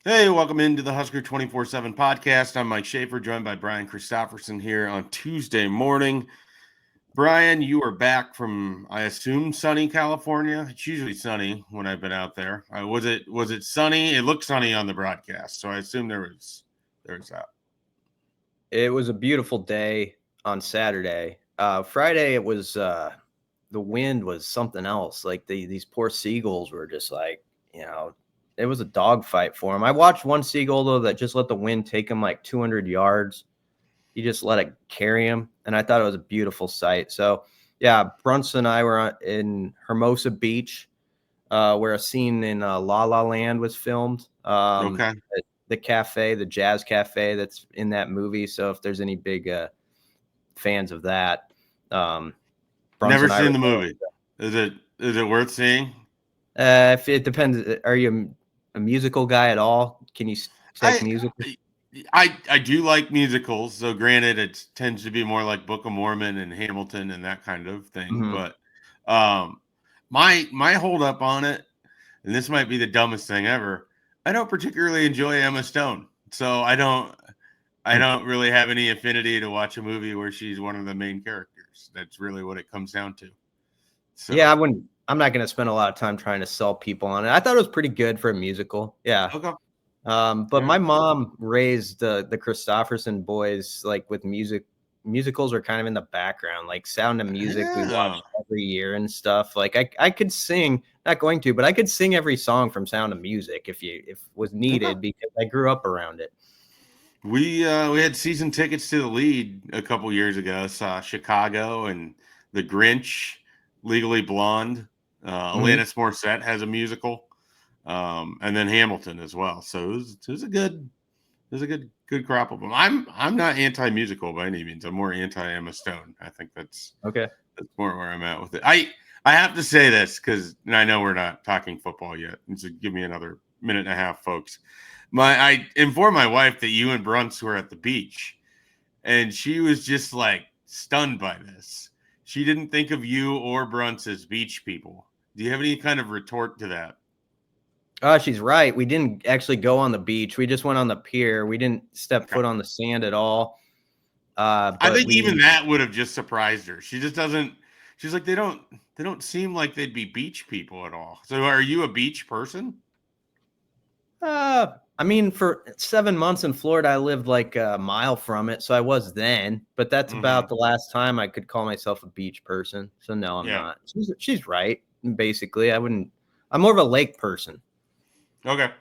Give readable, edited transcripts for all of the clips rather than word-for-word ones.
Hey, welcome into the Husker247 Podcast. I'm Mike Schaefer, joined by Brian Christopherson here on Tuesday morning. Brian, you are back from, I assume, sunny California. It's usually sunny when I've been out there. Was it sunny? It looked sunny on the broadcast, so I assume there was that. It was a beautiful day on Saturday. Friday, it was the wind was something else. Like these poor seagulls were just like, it was a dogfight for them. I watched one seagull though that just let the wind take him like 200 yards. He just let it carry him, and I thought it was a beautiful sight. So yeah, Bruntz and I were in Hermosa Beach, where a scene in La La Land was filmed. Okay. The cafe, the jazz cafe that's in that movie. So if there's any big fans of that, Never seen the movie. Is it worth seeing? If it depends. Are you a musical guy at all? Can you take music? I do like musicals. So granted, it tends to be more like Book of Mormon and Hamilton and that kind of thing. Mm-hmm. But my hold up on it, and this might be the dumbest thing ever, I don't particularly enjoy Emma Stone. So I don't really have any affinity to watch a movie where she's one of the main characters. That's really what it comes down to. So. Yeah, I'm not going to spend a lot of time trying to sell people on it. I thought it was pretty good for a musical. Yeah. Okay. But my mom raised the Christopherson boys like with music. Musicals are kind of in the background, like Sound of Music. We watch every year and stuff. Like I could sing, not going to, but I could sing every song from Sound of Music if was needed because I grew up around it. We had season tickets to the Lead a couple years ago. Saw Chicago and The Grinch, Legally Blonde. Alanis Morissette has a musical, and then Hamilton as well. So it was a good crop of them. I'm not anti-musical by any means. I'm more anti-Emma Stone. I think that's more where I'm at with it. I have to say this because I know we're not talking football yet. So give me another minute and a half, folks. I informed my wife that you and Bruntz were at the beach, and she was just like stunned by this. She didn't think of you or Bruntz as beach people. Do you have any kind of retort to that? Oh, she's right. We didn't actually go on the beach. We just went on the pier. We didn't step foot on the sand at all. I think even that would have just surprised her. She just doesn't. She's like, they don't seem like they'd be beach people at all. So are you a beach person? I mean, for 7 months in Florida, I lived like a mile from it. So I was then, but that's about the last time I could call myself a beach person. So no, I'm not. She's right. Basically, I'm more of a lake person. Okay.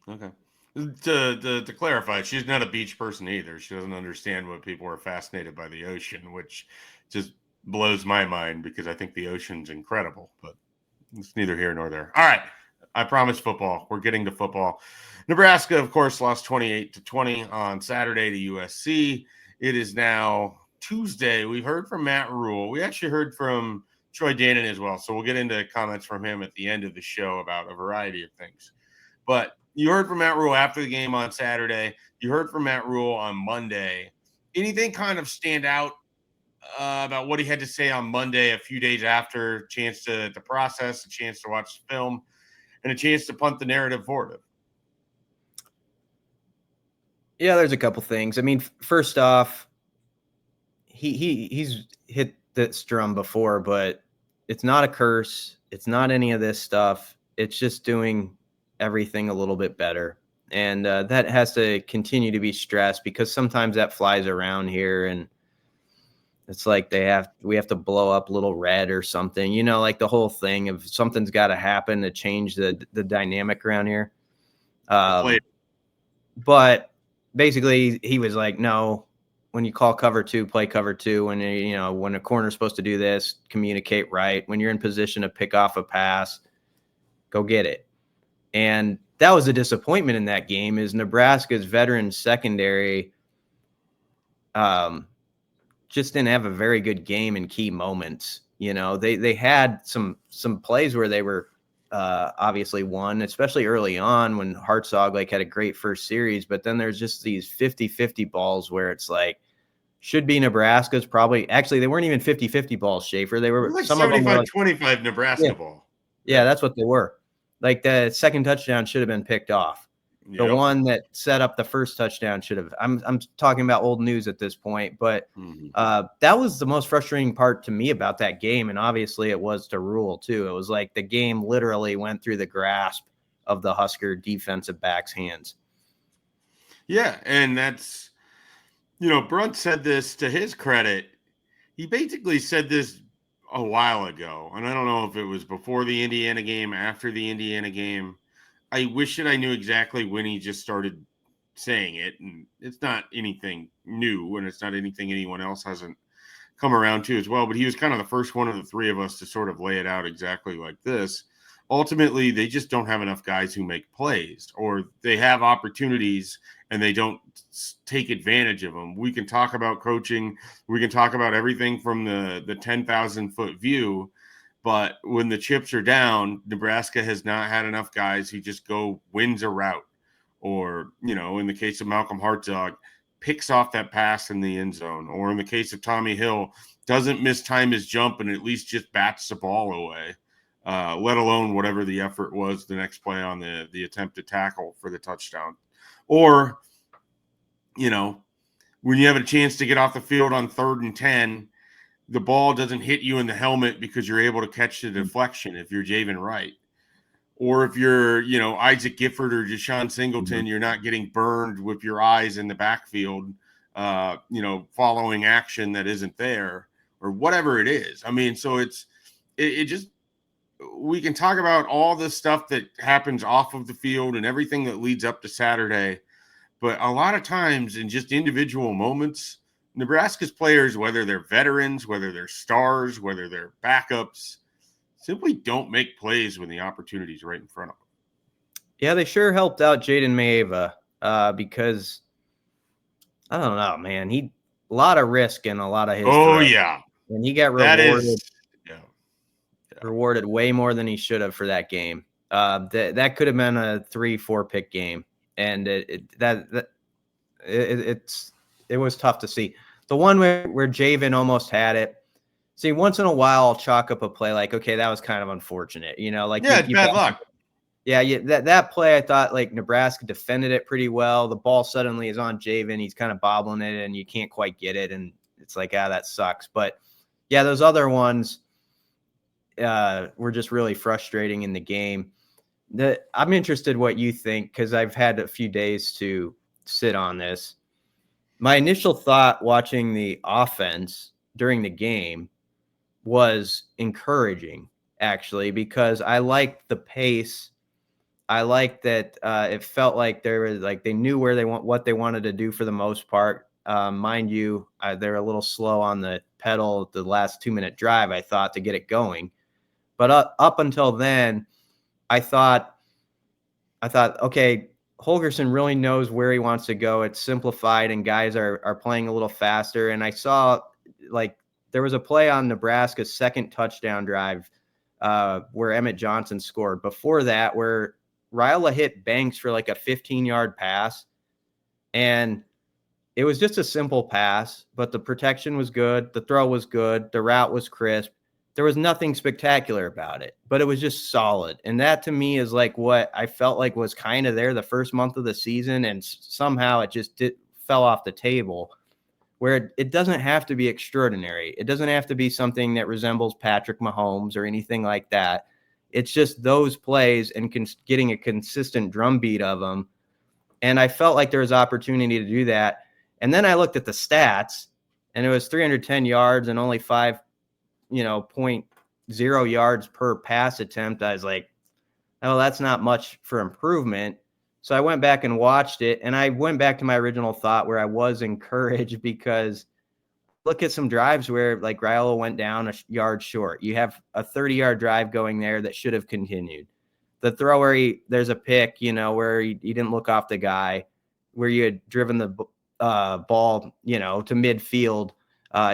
To clarify, she's not a beach person either. She doesn't understand what people are fascinated by the ocean, which just blows my mind because I think the ocean's incredible, but it's neither here nor there. All right. I promise football. We're getting to football. Nebraska, of course, lost 28-20 on Saturday to USC. It is now Tuesday. We've heard from Matt Rule. We actually heard from Troy Dannen as well. So we'll get into comments from him at the end of the show about a variety of things. But you heard from Matt Rule after the game on Saturday. You heard from Matt Rule on Monday. Anything kind of stand out about what he had to say on Monday, a few days after, a chance to process, a chance to watch the film, and a chance to punt the narrative forward? Yeah, there's a couple things. I mean, first off, he's hit this drum before, but it's not a curse. It's not any of this stuff. It's just doing everything a little bit better. And that has to continue to be stressed because sometimes that flies around here and it's like we have to blow up Little Red or something, like the whole thing of something's got to happen to change the dynamic around here. But basically he was like, no, when you call cover two, play cover two. When when a corner's supposed to do this, communicate right. When you're in position to pick off a pass, go get it. And that was a disappointment in that game is Nebraska's veteran secondary just didn't have a very good game in key moments. They had some plays where they were obviously won, especially early on when Hartzog had a great first series. But then there's just these 50-50 balls where it's like, should be Nebraska's probably. Actually, they weren't even 50-50 balls, Schaefer. They were like some of them were 25 Nebraska ball. Yeah, that's what they were. Like the second touchdown should have been picked off. The one that set up the first touchdown should have. I'm talking about old news at this point, but that was the most frustrating part to me about that game, and obviously it was to Rule too. It was like the game literally went through the grasp of the Husker defensive back's hands. Yeah, and that's, Bruntz said this to his credit. He basically said this a while ago, and I don't know if it was before the Indiana game, after the Indiana game. I wish that I knew exactly when he just started saying it, and it's not anything new, and it's not anything anyone else hasn't come around to as well, but he was kind of the first one of the three of us to sort of lay it out exactly like this. Ultimately, they just don't have enough guys who make plays, or they have opportunities and they don't take advantage of them. We can talk about coaching. We can talk about everything from the 10,000-foot view. But when the chips are down, Nebraska has not had enough guys who just go wins a route, or, in the case of Malcolm Hartzog, picks off that pass in the end zone, or in the case of Tommy Hill, doesn't mistime his jump and at least just bats the ball away, let alone whatever the effort was the next play on the attempted tackle for the touchdown. Or, when you have a chance to get off the field on 3rd and 10, the ball doesn't hit you in the helmet because you're able to catch the deflection if you're Javen Wright. Or if you're, Isaac Gifford or Deshaun Singleton, you're not getting burned with your eyes in the backfield, following action that isn't there, or whatever it is. I mean, so it just, we can talk about all the stuff that happens off of the field and everything that leads up to Saturday. But a lot of times in just individual moments, Nebraska's players, whether they're veterans, whether they're stars, whether they're backups, simply don't make plays when the opportunity's right in front of them. Yeah, they sure helped out Jaden Maeva because, I don't know, man. A lot of risk in a lot of his throws. Yeah. And he got rewarded. Rewarded way more than he should have for that game. That could have been a 3-4 pick game. And it was tough to see. The one where Javen almost had it. See, once in a while, I'll chalk up a play like, okay, that was kind of unfortunate. Bad luck. Yeah, that play, I thought, like, Nebraska defended it pretty well. The ball suddenly is on Javen. He's kind of bobbling it, and you can't quite get it. And it's like, that sucks. But, yeah, those other ones were just really frustrating in the game. I'm interested what you think, because I've had a few days to sit on this. My initial thought watching the offense during the game was encouraging, actually, because I liked the pace. I liked that it felt like they knew what they wanted to do for the most part. Mind you, they're a little slow on the pedal the last 2-minute drive, I thought, to get it going. But up until then, I thought, okay, Holgorsen really knows where he wants to go. It's simplified, and guys are playing a little faster. And I saw, like, there was a play on Nebraska's second touchdown drive where Emmett Johnson scored. Before that, where Riola hit Banks for like a 15-yard pass. And it was just a simple pass, but the protection was good. The throw was good. The route was crisp. There was nothing spectacular about it, but it was just solid. And that, to me, is like what I felt like was kind of there the first month of the season, and somehow it just fell off the table, where it doesn't have to be extraordinary. It doesn't have to be something that resembles Patrick Mahomes or anything like that. It's just those plays and getting a consistent drumbeat of them. And I felt like there was opportunity to do that. And then I looked at the stats, and it was 310 yards and only 0.0 yards per pass attempt. I was like, oh, that's not much for improvement. So I went back and watched it, and I went back to my original thought where I was encouraged, because look at some drives where, like, Riola went down a yard short. You have a 30-yard drive going there that should have continued. The throw where there's a pick, where he didn't look off the guy, where you had driven the ball, to midfield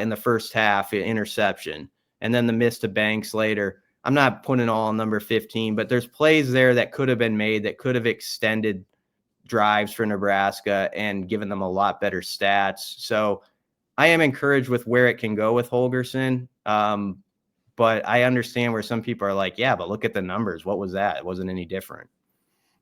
in the first half, interception. And then the miss to Banks later. I'm not putting all on number 15, but there's plays there that could have been made that could have extended drives for Nebraska and given them a lot better stats. So I am encouraged with where it can go with Holgorsen. But I understand where some people are like, yeah, but look at the numbers. What was that? It wasn't any different.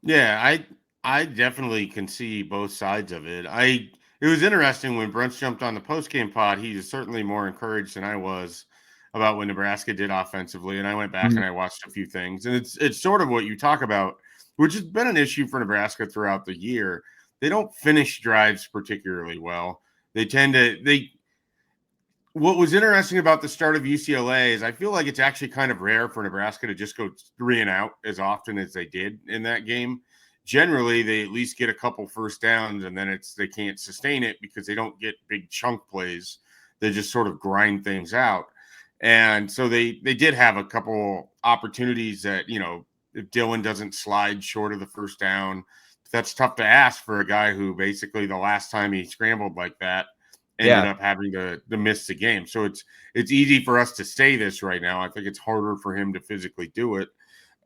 Yeah, I definitely can see both sides of it. It was interesting when Bruntz jumped on the postgame pod. He was certainly more encouraged than I was about what Nebraska did offensively. And I went back Mhm. and I watched a few things. And it's sort of what you talk about, which has been an issue for Nebraska throughout the year. They don't finish drives particularly well. They tend to they what was interesting about the start of UCLA is I feel like it's actually kind of rare for Nebraska to just go 3-and-out as often as they did in that game. Generally, they at least get a couple first downs, and then they can't sustain it because they don't get big chunk plays. They just sort of grind things out. And so they did have a couple opportunities that, if Dylan doesn't slide short of the first down, that's tough to ask for a guy who basically the last time he scrambled like that ended Yeah. up having to miss the game. So it's easy for us to say this right now. I think it's harder for him to physically do it.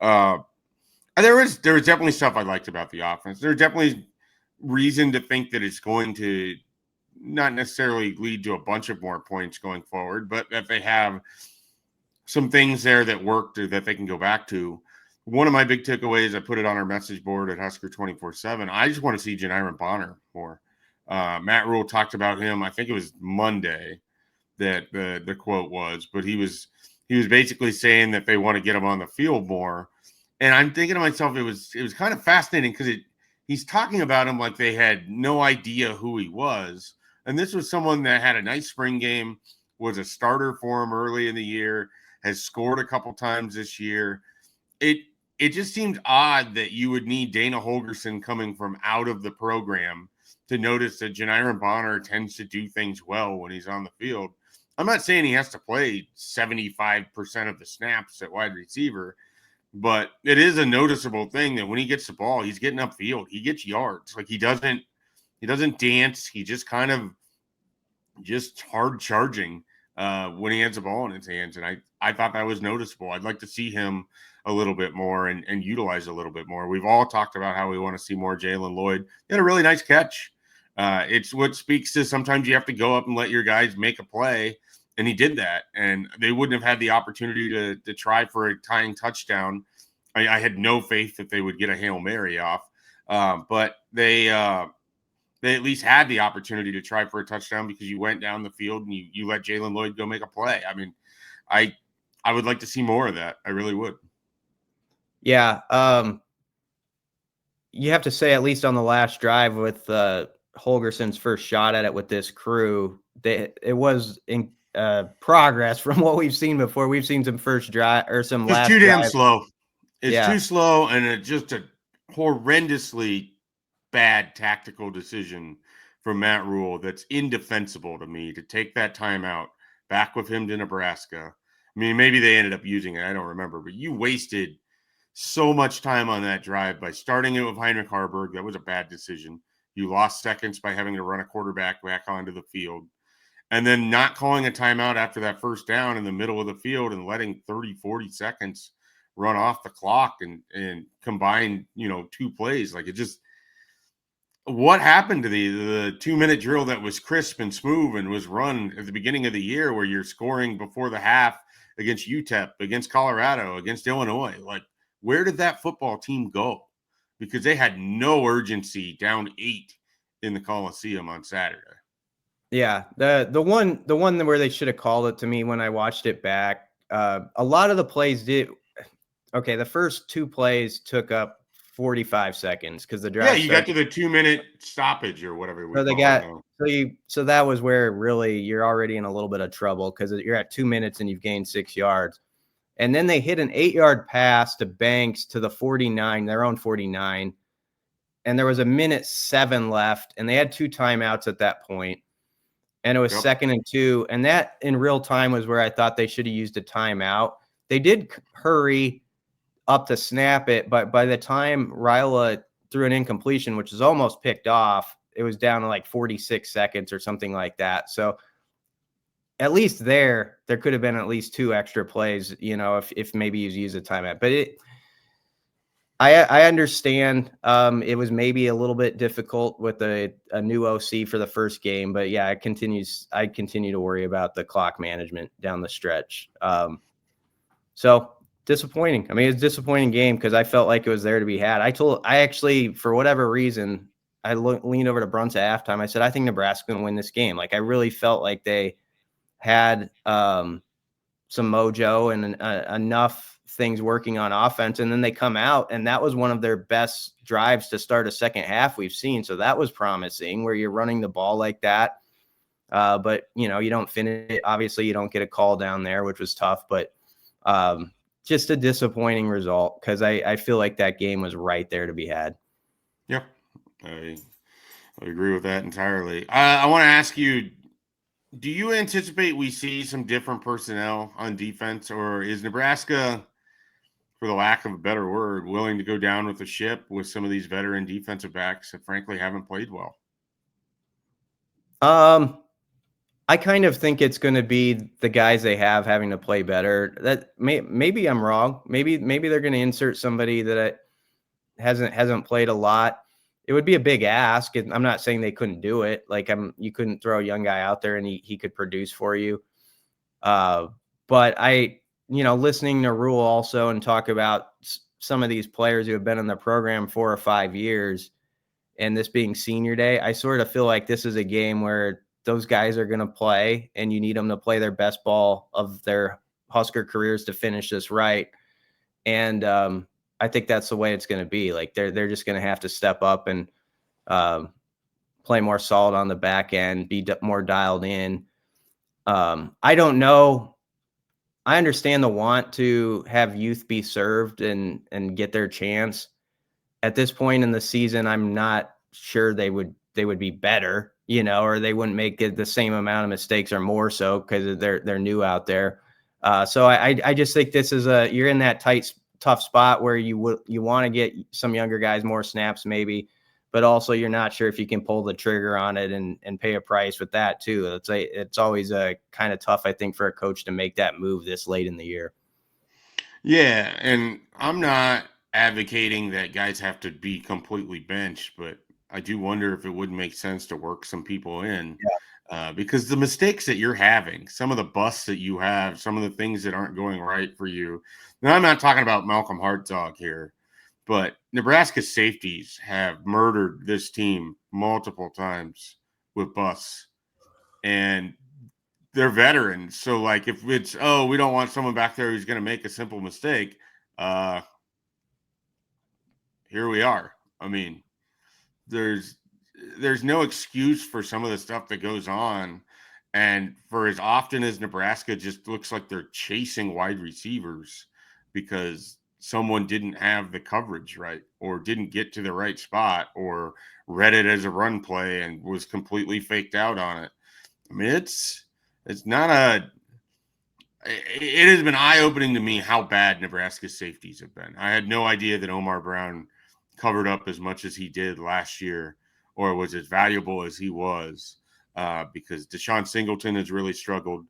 There was definitely stuff I liked about the offense. There's definitely reason to think that it's going to not necessarily lead to a bunch of more points going forward, but that they have some things there that worked or that they can go back to. One of my big takeaways, I put it on our message board at Husker247. I just want to see Janiran Bonner more. Matt Rule talked about him. I think it was Monday that the quote was, but he was basically saying that they want to get him on the field more. And I'm thinking to myself, it was kind of fascinating because he's talking about him like they had no idea who he was. And this was someone that had a nice spring game, was a starter for him early in the year, has scored a couple times this year. It just seemed odd that you would need Dana Holgorsen coming from out of the program to notice that Janiran Bonner tends to do things well when he's on the field. I'm not saying he has to play 75% of the snaps at wide receiver, but it is a noticeable thing that when he gets the ball, he's getting upfield. He gets yards. Like he doesn't dance. He just kind of just hard charging when he has the ball in his hands. And I thought that was noticeable. I'd like to see him a little bit more and utilize a little bit more. We've all talked about how we want to see more Jalen Lloyd. He had a really nice catch. It's what speaks to sometimes you have to go up and let your guys make a play. And he did that. And they wouldn't have had the opportunity to try for a tying touchdown. I had no faith that they would get a Hail Mary off. But they at least had the opportunity to try for a touchdown because you went down the field and you let Jalen Lloyd go make a play. I mean, I would like to see more of that. I really would. Yeah. You have to say, at least on the last drive with Holgersen's first shot at it with this crew, it was in progress from what we've seen before. We've seen some first drive or some It's last too damn drive. slow. It's Yeah. too slow, and it's just a horrendously bad tactical decision from Matt Rule that's indefensible to me to take that timeout back with him to Nebraska. I mean, maybe they ended up using it. I don't remember, but you wasted so much time on that drive by starting it with Heinrich Harburg. That was a bad decision. You lost seconds by having to run a quarterback back onto the field. And then not calling a timeout after that first down in the middle of the field and letting 30, 40 seconds run off the clock and combine, two plays. Like it just, what happened to the 2-minute drill that was crisp and smooth and was run at the beginning of the year where you're scoring before the half against UTEP, against Colorado, against Illinois? Like, where did that football team go? Because they had no urgency down 8 in the Coliseum on Saturday. Yeah. The one where they should have called it, to me, when I watched it back, a lot of the plays did. Okay. The first 2 plays took up 45 seconds because the drive. Yeah, you got to the 2-minute stoppage or whatever we So they call got it now. so that was where really you're already in a little bit of trouble because you're at 2 minutes and you've gained 6 yards. And then they hit an 8-yard pass to Banks to the 49, their own 49. And there was 1:07 left, and they had 2 timeouts at that point. And it was 2nd and 2. And that in real time was where I thought they should have used a timeout. They did hurry up to snap it, but by the time Ryla threw an incompletion, which is almost picked off, it was down to like 46 seconds or something like that. So at least there could have been at least 2 extra plays, if maybe you use a timeout. But I understand it was maybe a little bit difficult with a new OC for the first game, but yeah, I continue to worry about the clock management down the stretch. So disappointing. I mean, it's a disappointing game because I felt like it was there to be had. I actually, for whatever reason, I leaned over to Bruntz at halftime. I said, I think Nebraska's going to win this game. Like, I really felt like they had some mojo and enough things working on offense. And then they come out, and that was one of their best drives to start a second half we've seen. So that was promising, where you're running the ball like that. But, you don't finish it. Obviously, you don't get a call down there, which was tough. But just a disappointing result because I feel like that game was right there to be had. Yeah, I agree with that entirely. I want to ask you, do you anticipate we see some different personnel on defense, or is Nebraska, for the lack of a better word, willing to go down with the ship with some of these veteran defensive backs that frankly haven't played well? I kind of think it's going to be the guys they have having to play better. That maybe I'm wrong. Maybe they're going to insert somebody that hasn't played a lot. It would be a big ask. And I'm not saying they couldn't do it. Like you couldn't throw a young guy out there and he could produce for you. But listening to Rule also and talk about some of these players who have been in the program 4 or 5 years, and this being senior day, I sort of feel like this is a game where those guys are going to play, and you need them to play their best ball of their Husker careers to finish this right. And I think that's the way it's going to be. Like they're just going to have to step up and play more solid on the back end, be more dialed in. I don't know. I understand the want to have youth be served and get their chance. At this point in the season, I'm not sure they would be better, or they wouldn't make the same amount of mistakes or more so because they're new out there. So I just think this is you're in that tough spot where you want to get some younger guys more snaps maybe, but also you're not sure if you can pull the trigger on it and pay a price with that too. It's always a kind of tough, I think, for a coach to make that move this late in the year. Yeah, and I'm not advocating that guys have to be completely benched, but I do wonder if it wouldn't make sense to work some people in. Because the mistakes that you're having, some of the busts that you have, some of the things that aren't going right for you. Now, I'm not talking about Malcolm Hartzog here, but Nebraska safeties have murdered this team multiple times with busts, and they're veterans. So, like, if it's, we don't want someone back there who's going to make a simple mistake, here we are. I mean, there's no excuse for some of the stuff that goes on. And for as often as Nebraska just looks like they're chasing wide receivers because someone didn't have the coverage right, or didn't get to the right spot, or read it as a run play and was completely faked out on it. I mean, it has been eye-opening to me how bad Nebraska's safeties have been. I had no idea that Omar Brown covered up as much as he did last year, or was as valuable as he was, because Deshaun Singleton has really struggled.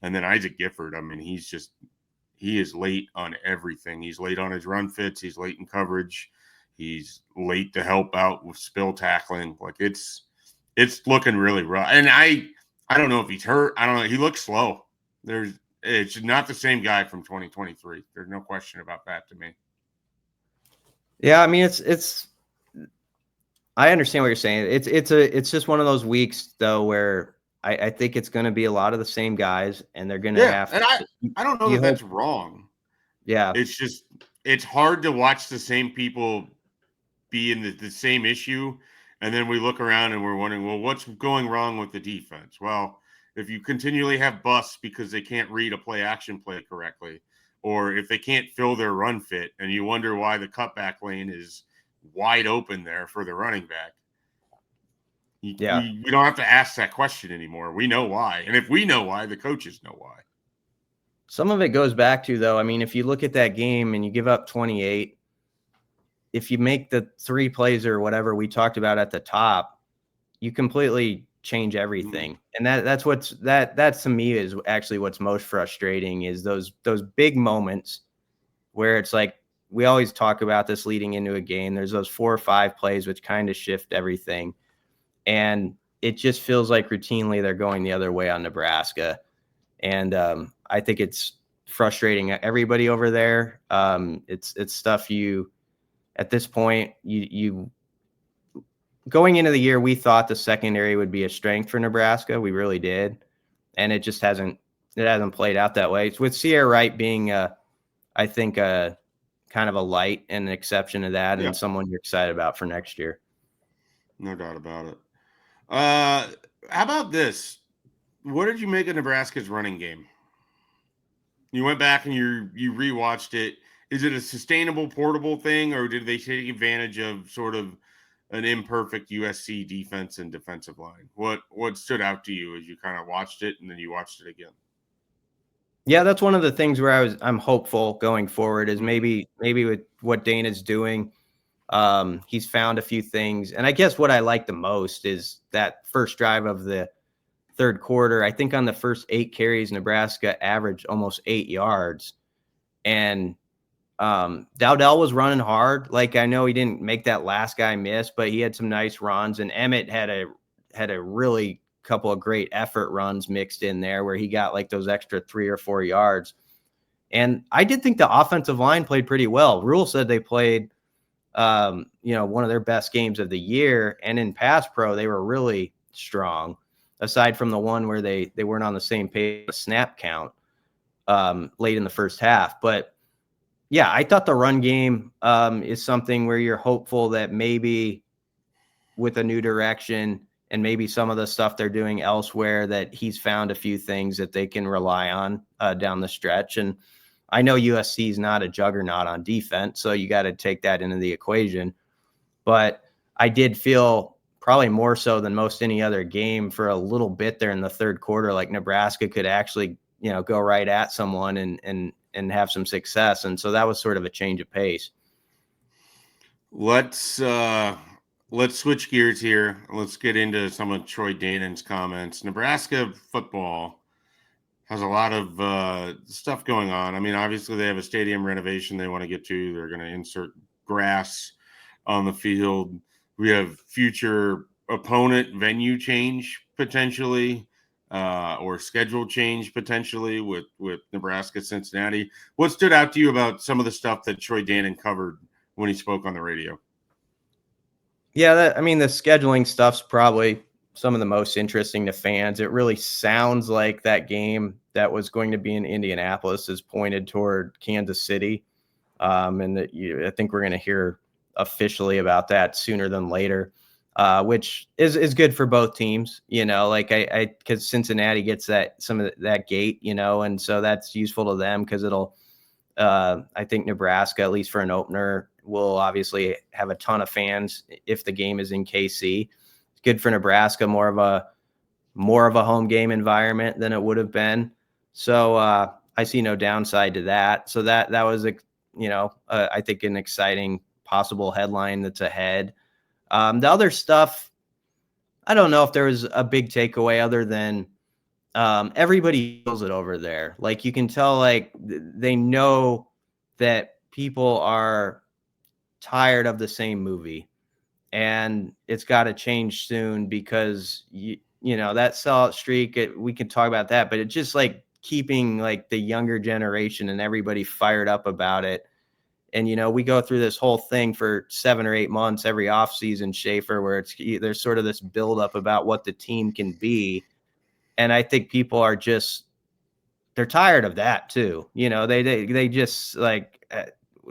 And then Isaac Gifford, I mean, he is late on everything. He's late on his run fits. He's late in coverage. He's late to help out with spill tackling. Like it's looking really rough. And I don't know if he's hurt. I don't know. He looks slow. It's not the same guy from 2023. There's no question about that to me. Yeah, I mean, it's. I understand what you're saying. It's just one of those weeks though where I think it's going to be a lot of the same guys, and they're going to have. And I don't know if that's wrong. Yeah, it's hard to watch the same people be in the same issue, and then we look around and we're wondering, well, what's going wrong with the defense? Well, if you continually have busts because they can't read a play-action play correctly, or if they can't fill their run fit, and you wonder why the cutback lane is wide open there for the running back, you don't have to ask that question anymore. We know why. And if we know why, the coaches know why. Some of it goes back to, though, I mean, if you look at that game and you give up 28, if you make the 3 plays or whatever we talked about at the top, you completely change everything. And that's to me is actually what's most frustrating, is those big moments where it's like, we always talk about this leading into a game. There's those 4 or 5 plays which kind of shift everything. And it just feels like routinely they're going the other way on Nebraska. And I think it's frustrating everybody over there. It's stuff at this point, you going into the year, we thought the secondary would be a strength for Nebraska. We really did. And it just hasn't played out that way. It's with Sierra Wright being, I think, kind of a light and an exception to that, and someone you're excited about for next year. No doubt about it. How about this? What did you make of Nebraska's running game? You went back and you rewatched it. Is it a sustainable, portable thing, or did they take advantage of sort of an imperfect USC defense and defensive line? What stood out to you as you kind of watched it and then you watched it again? Yeah, that's one of the things where I'm hopeful going forward is maybe with what Dana's doing, he's found a few things. And I guess what I like the most is that first drive of the third quarter. I think on the first 8 carries, Nebraska averaged almost 8 yards. And Dowdell was running hard. Like, I know he didn't make that last guy miss, but he had some nice runs. And Emmett had a really couple of great effort runs mixed in there where he got like those extra 3 or 4 yards. And I did think the offensive line played pretty well. Rule said they played, one of their best games of the year. And in pass pro, they were really strong, aside from the one where they weren't on the same page snap count late in the first half. But yeah, I thought the run game is something where you're hopeful that maybe with a new direction and maybe some of the stuff they're doing elsewhere, that he's found a few things that they can rely on down the stretch. And I know USC is not a juggernaut on defense, so you got to take that into the equation. But I did feel probably more so than most any other game for a little bit there in the third quarter, like Nebraska could actually, go right at someone and have some success. And so that was sort of a change of pace. Let's switch gears here. Let's get into some of Troy Dannen's comments. Nebraska football has a lot of stuff going on. I mean, obviously they have a stadium renovation they want to get to. They're going to insert grass on the field. We have future opponent venue change potentially, or schedule change potentially with Nebraska, Cincinnati. What stood out to you about some of the stuff that Troy Dannen covered when he spoke on the radio? Yeah, the scheduling stuff's probably some of the most interesting to fans. It really sounds like that game that was going to be in Indianapolis is pointed toward Kansas City. And I think we're going to hear officially about that sooner than later, which is good for both teams, because Cincinnati gets some of that gate, and so that's useful to them because it'll, I think Nebraska, at least for an opener, will obviously have a ton of fans if the game is in KC. It's good for Nebraska, more of a home game environment than it would have been. So I see no downside to that. So that was, I think an exciting possible headline that's ahead. The other stuff, I don't know if there was a big takeaway other than everybody feels it over there. Like, you can tell, like, they know that people are tired of the same movie, and it's got to change soon because that sellout streak, we can talk about that, but it's just like keeping like the younger generation and everybody fired up about it. And we go through this whole thing for 7 or 8 months every offseason, Schaefer, where there's sort of this buildup about what the team can be. And I think people are they're tired of that too. They just like,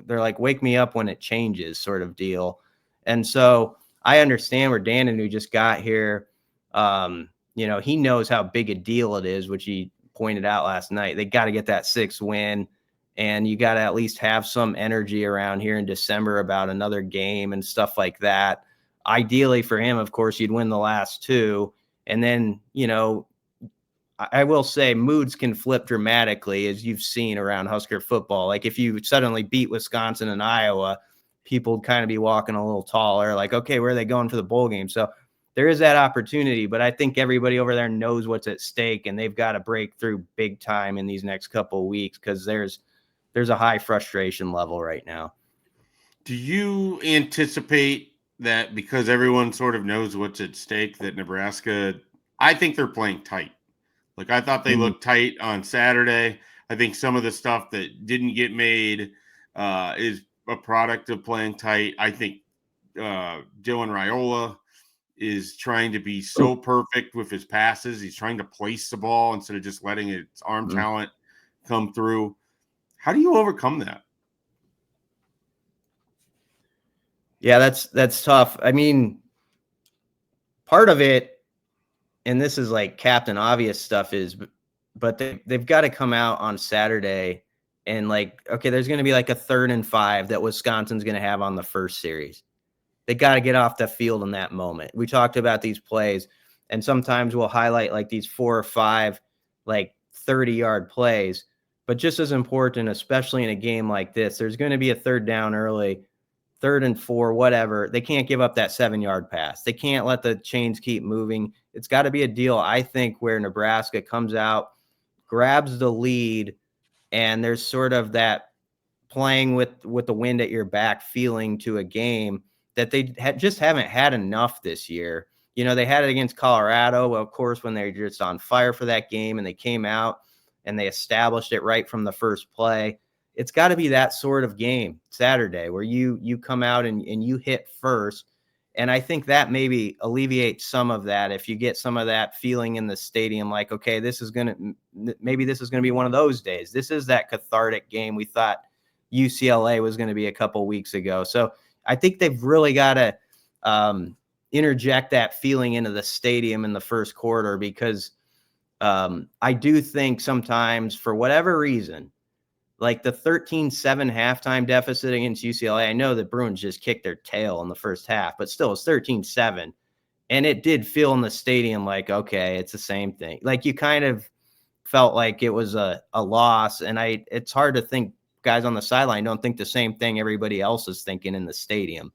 they're like, wake me up when it changes sort of deal. And so I understand where Dannen, who just got here, he knows how big a deal it is, which he pointed out last night. They got to get that 6th win, and you got to at least have some energy around here in December about another game and stuff like that. Ideally for him, of course, you'd win the last 2. And then, I will say moods can flip dramatically, as you've seen around Husker football. Like, if you suddenly beat Wisconsin and Iowa, people would kind of be walking a little taller, like, okay, where are they going for the bowl game? So there is that opportunity, but I think everybody over there knows what's at stake, and they've got to break through big time in these next couple of weeks because there's a high frustration level right now. Do you anticipate that because everyone sort of knows what's at stake, that Nebraska, I think they're playing tight. Like, I thought they looked tight on Saturday. I think some of the stuff that didn't get made is a product of playing tight. I think Dylan Raiola is trying to be so perfect with his passes. He's trying to place the ball instead of just letting its arm talent come through. How do you overcome that? Yeah, that's tough. I mean, part of it, and this is like Captain Obvious stuff, but they've got to come out on Saturday and like, okay, there's going to be like a 3rd and 5 that Wisconsin's going to have on the first series. They got to get off the field in that moment. We talked about these plays, and sometimes we'll highlight like these 4 or 5, like 30-yard plays. But just as important, especially in a game like this, there's going to be a 3rd down early, 3rd and 4, whatever. They can't give up that 7-yard pass. They can't let the chains keep moving. It's got to be a deal, I think, where Nebraska comes out, grabs the lead, and there's sort of that playing with the wind at your back feeling to a game that they just haven't had enough this year. You know, they had it against Colorado, of course, when they're just on fire for that game, and they came out and they established it right from the first play. It's got to be that sort of game Saturday where you come out and you hit first. And I think that maybe alleviates some of that if you get some of that feeling in the stadium, like, okay, this is going to be one of those days. This is that cathartic game we thought UCLA was going to be a couple weeks ago. So I think they've really got to interject that feeling into the stadium in the first quarter, because I do think sometimes, for whatever reason, like the 13-7 halftime deficit against UCLA, I know that Bruntz just kicked their tail in the first half, but still it's 13-7. And it did feel in the stadium like, okay, it's the same thing. Like you kind of felt like it was a loss. And it's hard to think guys on the sideline don't think the same thing everybody else is thinking in the stadium.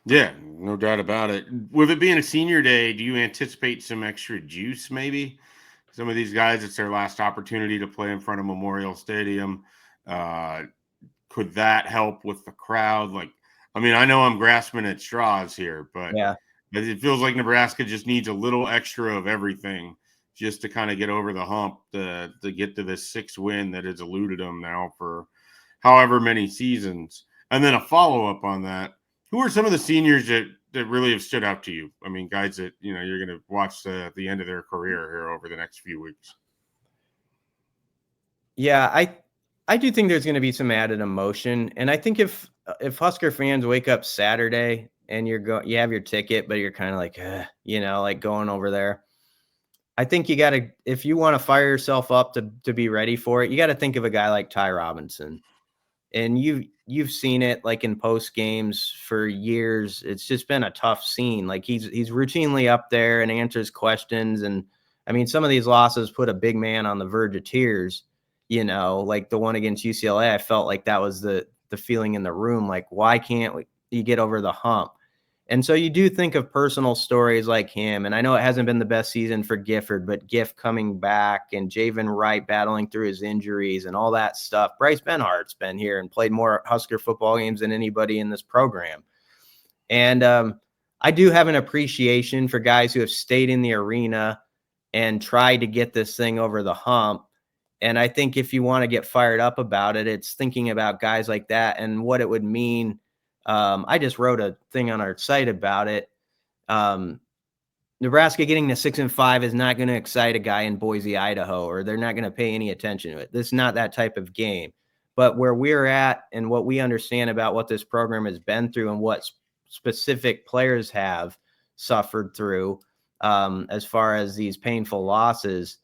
Yeah, no doubt about it. With it being a senior day, do you anticipate some extra juice maybe? Some of these guys, it's their last opportunity to play in front of Memorial Stadium. Could that help with the crowd? Like, I mean, I know I'm grasping at straws here, but yeah, it feels like Nebraska just needs a little extra of everything just to kind of get over the hump to get to this 6th win that has eluded them now for however many seasons. And then a follow-up on that, who are some of the seniors that really have stood out to you? I mean, guys that, you know, you're going to watch the end of their career here over the next few weeks. Yeah, I do think there's going to be some added emotion. And I think if Husker fans wake up Saturday and you have your ticket, but you're kind of like, you know, like going over there, I think you got to, if you want to fire yourself up to be ready for it, you got to think of a guy like Ty Robinson. And you've seen it like in post games for years. It's just been a tough scene. Like he's routinely up there and answers questions. And I mean, some of these losses put a big man on the verge of tears, you know, like the one against UCLA. I felt like that was the feeling in the room. Like, why can't you get over the hump? And so you do think of personal stories like him. And I know it hasn't been the best season for Gifford, but Giff coming back and Javen Wright battling through his injuries and all that stuff. Bryce Benhart's been here and played more Husker football games than anybody in this program. And I do have an appreciation for guys who have stayed in the arena and tried to get this thing over the hump. And I think if you want to get fired up about it, it's thinking about guys like that and what it would mean. I just wrote a thing on our site about it. Nebraska getting to 6-5 is not going to excite a guy in Boise, Idaho, or they're not going to pay any attention to it. This is not that type of game. But where we're at and what we understand about what this program has been through and what specific players have suffered through as far as these painful losses,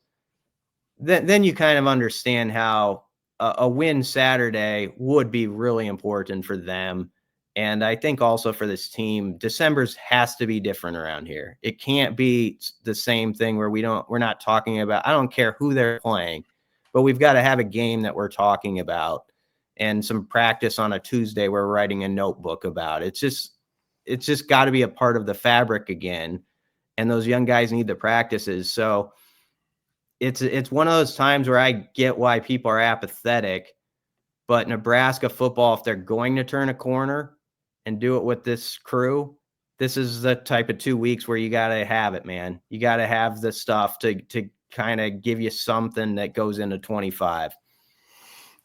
then you kind of understand how a win Saturday would be really important for them. And I think also for this team, December's has to be different around here. It can't be the same thing where we're not talking about, I don't care who they're playing, but we've got to have a game that we're talking about and some practice on a Tuesday we're writing a notebook about. It's just got to be a part of the fabric again. And those young guys need the practices. So it's one of those times where I get why people are apathetic, but Nebraska football, if they're going to turn a corner and do it with this crew, this is the type of 2 weeks where you got to have it, man. You got to have the stuff to kind of give you something that goes into 25.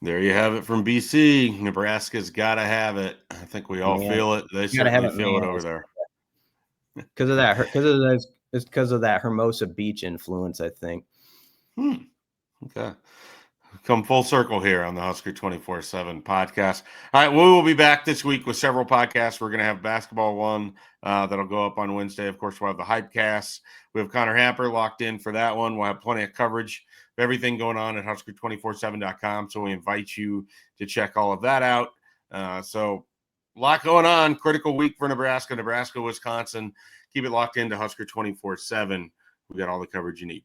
There you have it from BC. Nebraska's got to have it. I think we all feel it. They certainly feel it over there. Because of that, it's because of that Hermosa Beach influence, I think. Okay. Come full circle here on the Husker 24/7 podcast. All right, we will be back this week with several podcasts. We're going to have basketball one that'll go up on Wednesday. Of course, we'll have the Hypecast. We have Connor Happer locked in for that one. We'll have plenty of coverage of everything going on at Husker247.com. So we invite you to check all of that out. So a lot going on. Critical week for Nebraska, Wisconsin. Keep it locked into Husker 24/7. We got all the coverage you need.